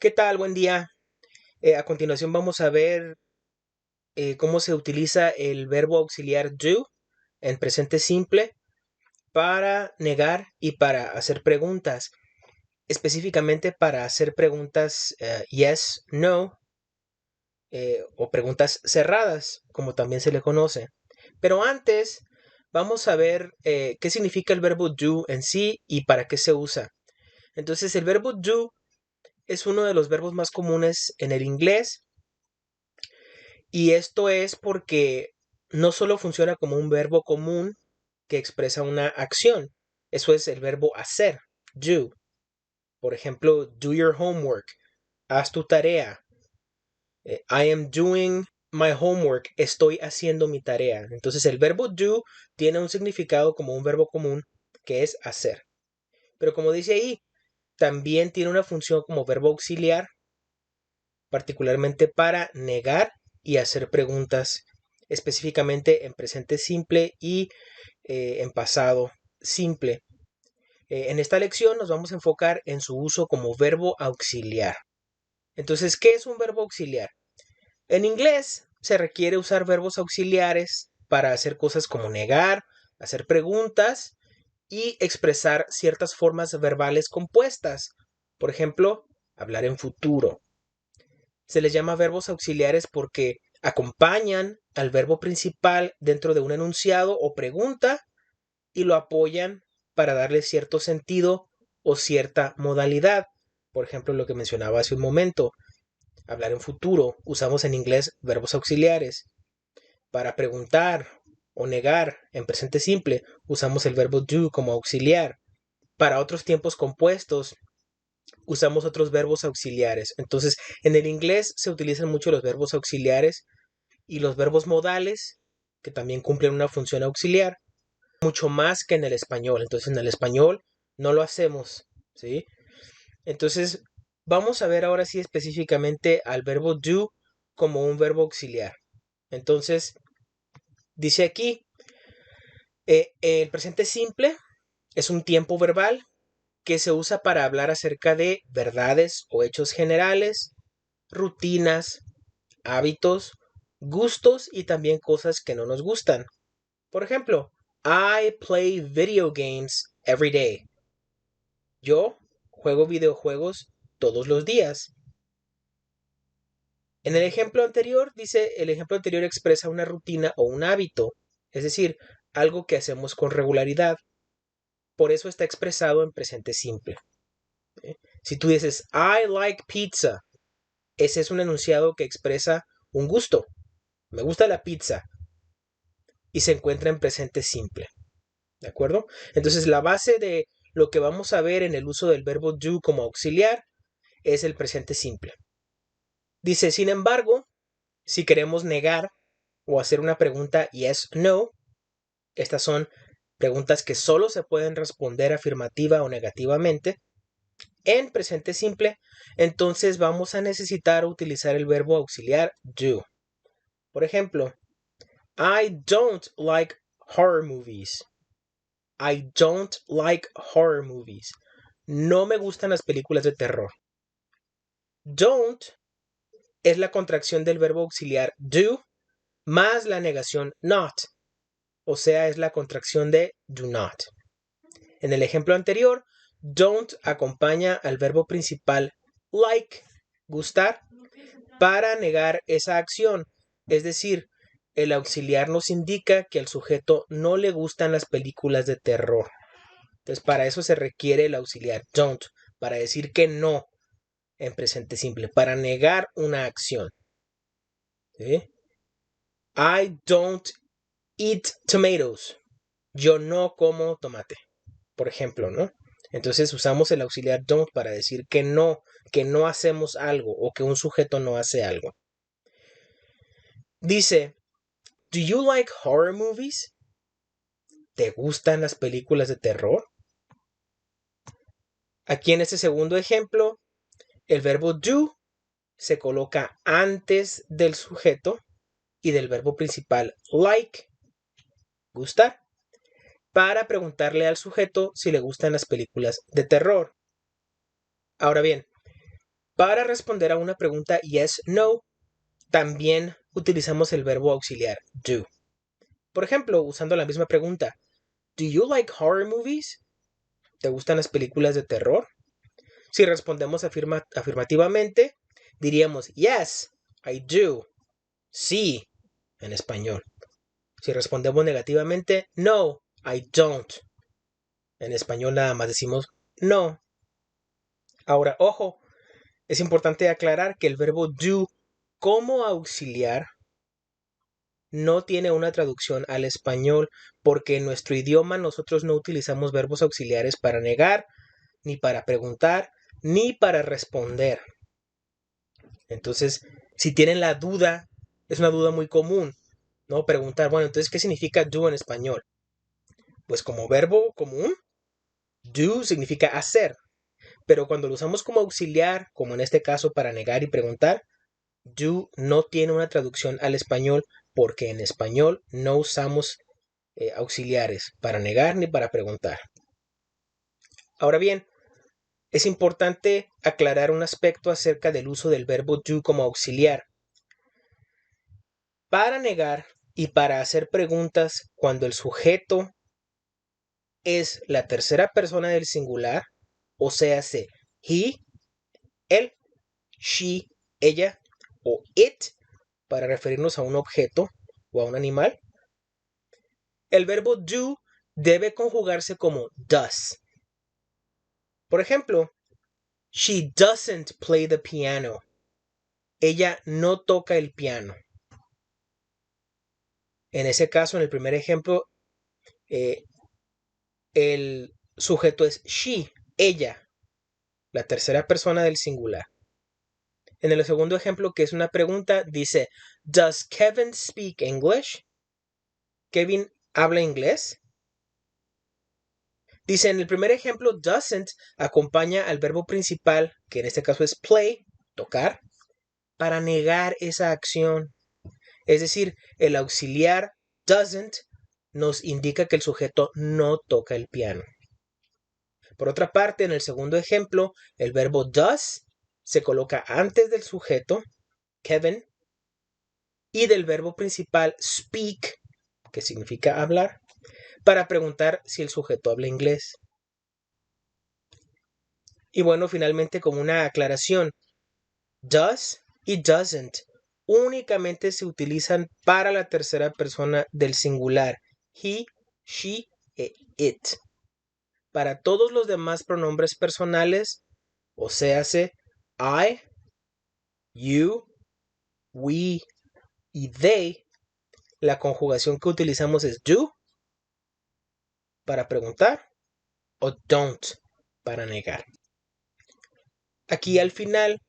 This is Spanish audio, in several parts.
¿Qué tal? Buen día. A continuación vamos a ver cómo se utiliza el verbo auxiliar do en presente simple para negar y para hacer preguntas. Específicamente para hacer preguntas yes, no o preguntas cerradas, como también se le conoce. Pero antes vamos a ver qué significa el verbo do en sí y para qué se usa. Entonces el verbo do es uno de los verbos más comunes en el inglés. Y esto es porque no solo funciona como un verbo común que expresa una acción. Eso es el verbo hacer, do. Por ejemplo, do your homework, haz tu tarea. I am doing my homework, estoy haciendo mi tarea. Entonces el verbo do tiene un significado como un verbo común que es hacer. Pero como dice ahí, también tiene una función como verbo auxiliar, particularmente para negar y hacer preguntas, específicamente en presente simple y en pasado simple. En esta lección nos vamos a enfocar en su uso como verbo auxiliar. Entonces, ¿qué es un verbo auxiliar? En inglés se requiere usar verbos auxiliares para hacer cosas como negar, hacer preguntas y expresar ciertas formas verbales compuestas. Por ejemplo, hablar en futuro. Se les llama verbos auxiliares porque acompañan al verbo principal dentro de un enunciado o pregunta y lo apoyan para darle cierto sentido o cierta modalidad. Por ejemplo, lo que mencionaba hace un momento, hablar en futuro, usamos en inglés verbos auxiliares. Para preguntar o negar en presente simple, usamos el verbo do como auxiliar. Para otros tiempos compuestos, usamos otros verbos auxiliares. Entonces, en el inglés se utilizan mucho los verbos auxiliares y los verbos modales, que también cumplen una función auxiliar, mucho más que en el español. Entonces, en el español no lo hacemos, ¿sí? Entonces, vamos a ver ahora sí específicamente al verbo do como un verbo auxiliar. Entonces, dice aquí, el presente simple es un tiempo verbal que se usa para hablar acerca de verdades o hechos generales, rutinas, hábitos, gustos y también cosas que no nos gustan. Por ejemplo, I play video games every day. Yo juego videojuegos todos los días. En el ejemplo anterior, dice, el ejemplo anterior expresa una rutina o un hábito, es decir, algo que hacemos con regularidad. Por eso está expresado en presente simple. Si tú dices, I like pizza, ese es un enunciado que expresa un gusto. Me gusta la pizza. Y se encuentra en presente simple. ¿De acuerdo? Entonces la base de lo que vamos a ver en el uso del verbo do como auxiliar es el presente simple. Dice, sin embargo, si queremos negar o hacer una pregunta yes, no, estas son preguntas que solo se pueden responder afirmativa o negativamente en presente simple, entonces vamos a necesitar utilizar el verbo auxiliar do. Por ejemplo, I don't like horror movies. I don't like horror movies. No me gustan las películas de terror. Don't es la contracción del verbo auxiliar do más la negación not. O sea, es la contracción de do not. En el ejemplo anterior, don't acompaña al verbo principal like, gustar, para negar esa acción. Es decir, el auxiliar nos indica que al sujeto no le gustan las películas de terror. Entonces, para eso se requiere el auxiliar don't, para decir que no en presente simple, para negar una acción. ¿Sí? I don't eat tomatoes. Yo no como tomate, por ejemplo, ¿no? Entonces usamos el auxiliar don't para decir que no hacemos algo o que un sujeto no hace algo. Dice, do you like horror movies? ¿Te gustan las películas de terror? Aquí en este segundo ejemplo, el verbo do se coloca antes del sujeto y del verbo principal like, gustar, para preguntarle al sujeto si le gustan las películas de terror. Ahora bien, Para responder a una pregunta yes, no, también utilizamos el verbo auxiliar do. Por ejemplo, usando la misma pregunta, ¿Do you like horror movies? ¿Te gustan las películas de terror? Si respondemos afirmativamente, diríamos yes, I do. Sí, en español. Si respondemos negativamente, no, I don't. En español nada más decimos no. Ahora, ojo, es importante aclarar que el verbo do como auxiliar no tiene una traducción al español porque en nuestro idioma nosotros no utilizamos verbos auxiliares para negar, ni para preguntar, ni para responder. Entonces, si tienen la duda, es una duda muy común, ¿no? Preguntar, bueno, entonces, ¿qué significa do en español? Pues como verbo común, do significa hacer, pero cuando lo usamos como auxiliar, como en este caso para negar y preguntar, do no tiene una traducción al español porque en español no usamos auxiliares para negar ni para preguntar. Ahora bien, es importante aclarar un aspecto acerca del uso del verbo do como auxiliar. Para negar y para hacer preguntas cuando el sujeto es la tercera persona del singular, o sea, he, él, she, ella o it, para referirnos a un objeto o a un animal, el verbo do debe conjugarse como does. Por ejemplo, she doesn't play the piano. Ella no toca el piano. En ese caso, en el primer ejemplo, el sujeto es she, ella, la tercera persona del singular. En el segundo ejemplo, que es una pregunta, dice, ¿Does Kevin speak English? ¿Kevin habla inglés? Dice, en el primer ejemplo, doesn't acompaña al verbo principal, que en este caso es play, tocar, para negar esa acción. Es decir, el auxiliar doesn't nos indica que el sujeto no toca el piano. Por otra parte, en el segundo ejemplo, el verbo does se coloca antes del sujeto, Kevin, y del verbo principal speak, que significa hablar, para preguntar si el sujeto habla inglés. Y bueno, finalmente como una aclaración, does y doesn't únicamente se utilizan para la tercera persona del singular, he, she e it. Para todos los demás pronombres personales, o sea, I, you, we y they, la conjugación que utilizamos es do para preguntar o don't para negar. Aquí al final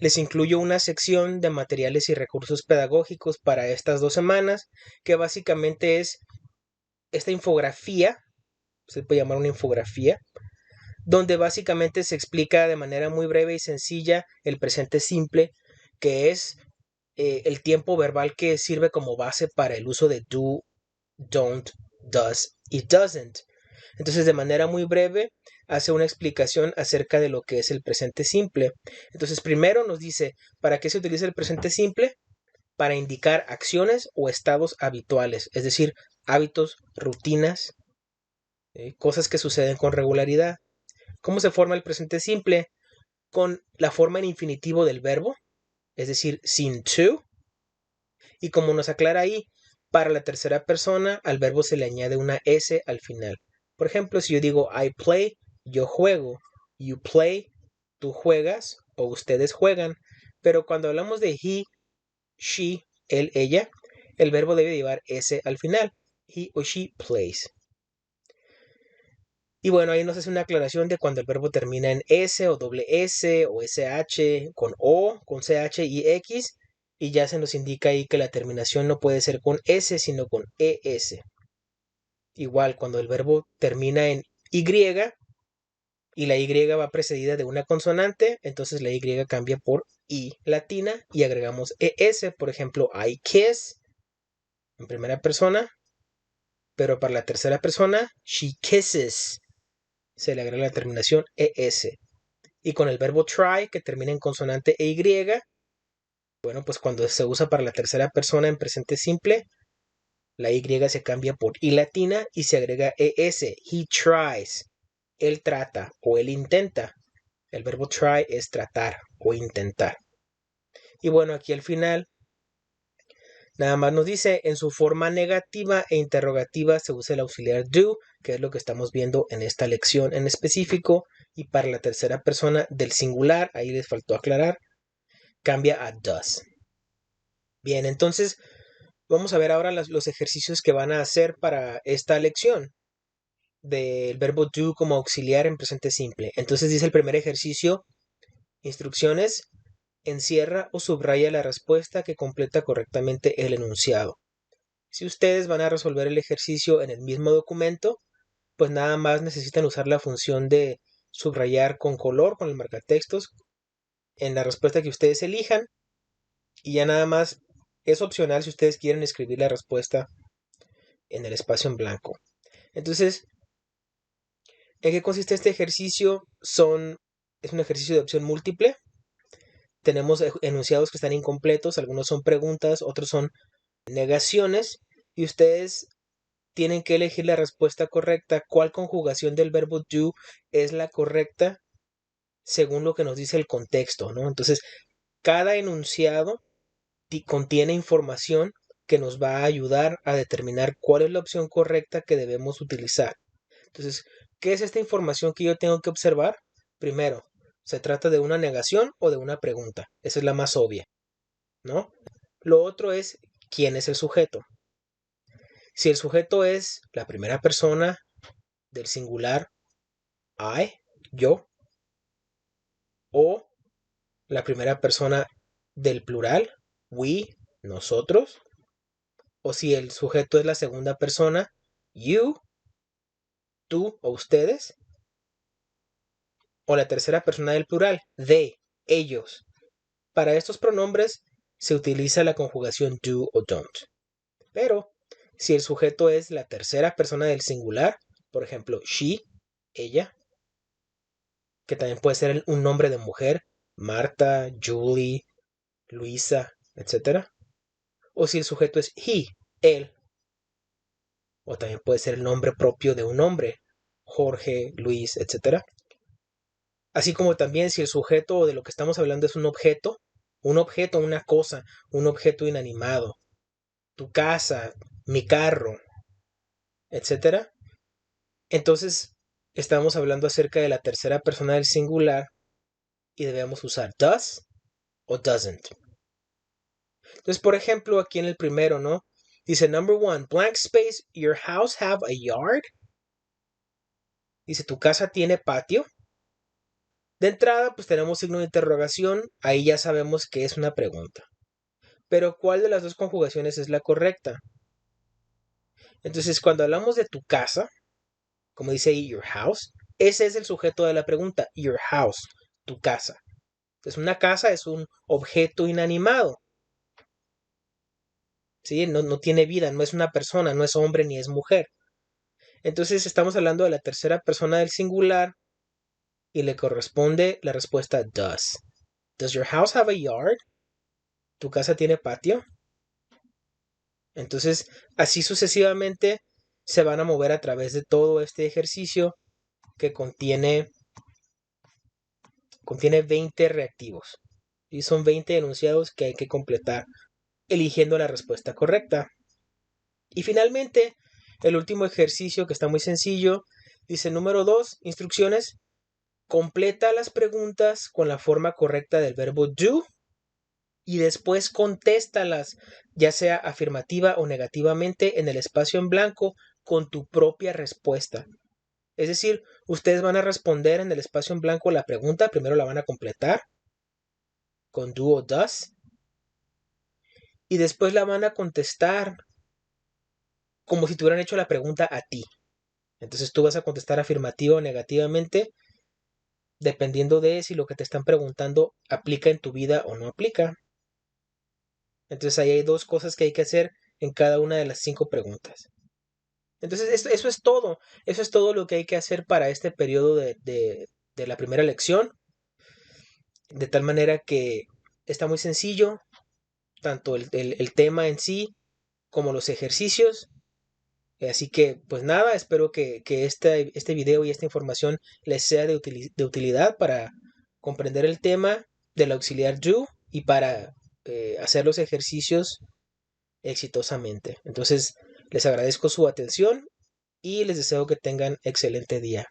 les incluyo una sección de materiales y recursos pedagógicos para estas 2 semanas, que básicamente es esta infografía, se puede llamar una infografía, donde básicamente se explica de manera muy breve y sencilla el presente simple, que es el tiempo verbal que sirve como base para el uso de do, don't, does y doesn't. Entonces, de manera muy breve, hace una explicación acerca de lo que es el presente simple. Entonces, primero nos dice, ¿para qué se utiliza el presente simple? Para indicar acciones o estados habituales, es decir, hábitos, rutinas, cosas que suceden con regularidad. ¿Cómo se forma el presente simple? Con la forma en infinitivo del verbo, es decir, sin to. Y como nos aclara ahí, para la tercera persona al verbo se le añade una S al final. Por ejemplo, si yo digo I play, yo juego. You play, tú juegas o ustedes juegan. Pero cuando hablamos de he, she, él, ella, el verbo debe llevar S al final. He o she plays. Y bueno, ahí nos hace una aclaración de cuando el verbo termina en S o doble S o SH, con O, con CH y X. Y ya se nos indica ahí que la terminación no puede ser con S, sino con ES. Igual, cuando el verbo termina en Y y la Y va precedida de una consonante, entonces la Y cambia por I latina y agregamos ES. Por ejemplo, I kiss en primera persona, pero para la tercera persona, she kisses. Se le agrega la terminación ES. Y con el verbo try, que termina en consonante y, bueno, pues cuando se usa para la tercera persona en presente simple, la y se cambia por i latina y se agrega es. He tries. Él trata o él intenta. El verbo try es tratar o intentar. Y bueno, aquí al final nada más nos dice, en su forma negativa e interrogativa se usa el auxiliar do, que es lo que estamos viendo en esta lección en específico. Y para la tercera persona del singular, ahí les faltó aclarar, cambia a does. Bien, entonces vamos a ver ahora los ejercicios que van a hacer para esta lección del verbo do como auxiliar en presente simple. Entonces dice el primer ejercicio, instrucciones, encierra o subraya la respuesta que completa correctamente el enunciado. Si ustedes van a resolver el ejercicio en el mismo documento, pues nada más necesitan usar la función de subrayar con color, con el marcatextos, en la respuesta que ustedes elijan, y ya nada más es opcional si ustedes quieren escribir la respuesta en el espacio en blanco. Entonces, ¿en qué consiste este ejercicio? Es un ejercicio de opción múltiple. Tenemos enunciados que están incompletos, algunos son preguntas, otros son negaciones, y ustedes tienen que elegir la respuesta correcta. ¿Cuál conjugación del verbo do es la correcta según lo que nos dice el contexto, ¿no? Entonces, cada enunciado contiene información que nos va a ayudar a determinar cuál es la opción correcta que debemos utilizar. Entonces, ¿qué es esta información que yo tengo que observar? Primero, ¿se trata de una negación o de una pregunta? Esa es la más obvia, ¿no? Lo otro es, ¿quién es el sujeto? Si el sujeto es la primera persona del singular I, yo, o la primera persona del plural, we, nosotros, o si el sujeto es la segunda persona, you, tú o ustedes, o la tercera persona del plural, they, ellos. Para estos pronombres se utiliza la conjugación do o don't. Pero si el sujeto es la tercera persona del singular, por ejemplo, she, ella, que también puede ser un nombre de mujer, Marta, Julie, Luisa, etc. O si el sujeto es he, él, o también puede ser el nombre propio de un hombre, Jorge, Luis, etc. Así como también si el sujeto de lo que estamos hablando es un objeto, una cosa, un objeto inanimado, tu casa, mi carro, etc. Entonces estamos hablando acerca de la tercera persona del singular y debemos usar does o doesn't. Entonces, por ejemplo, aquí en el primero, ¿no? Dice, number one, blank space, your house have a yard. Dice, ¿tu casa tiene patio? De entrada, pues tenemos signo de interrogación, ahí ya sabemos que es una pregunta. Pero ¿cuál de las dos conjugaciones es la correcta? Entonces, cuando hablamos de tu casa, como dice ahí, your house, ese es el sujeto de la pregunta, your house, tu casa. Entonces, una casa es un objeto inanimado. ¿Sí? No tiene vida, no es una persona, no es hombre ni es mujer. Entonces, estamos hablando de la tercera persona del singular y le corresponde la respuesta does. Does your house have a yard? ¿Tu casa tiene patio? Entonces, así sucesivamente se van a mover a través de todo este ejercicio que contiene 20 reactivos. Y son 20 enunciados que hay que completar eligiendo la respuesta correcta. Y finalmente, el último ejercicio que está muy sencillo, dice número 2, instrucciones. Completa las preguntas con la forma correcta del verbo do y después contéstalas, ya sea afirmativa o negativamente, en el espacio en blanco con tu propia respuesta. Es decir, ustedes van a responder en el espacio en blanco la pregunta, primero la van a completar con do o does y después la van a contestar como si te hubieran hecho la pregunta a ti. Entonces tú vas a contestar afirmativa o negativamente dependiendo de si lo que te están preguntando aplica en tu vida o no aplica. Entonces ahí hay dos cosas que hay que hacer en cada una de las 5 preguntas. Entonces eso es todo. Eso es todo lo que hay que hacer para este periodo de la primera lección. de tal manera que está muy sencillo, tanto el tema en sí como los ejercicios. Así que, pues nada, espero que este video y esta información les sea de utilidad para comprender el tema del auxiliar do y para hacer los ejercicios exitosamente. Entonces, les agradezco su atención y les deseo que tengan excelente día.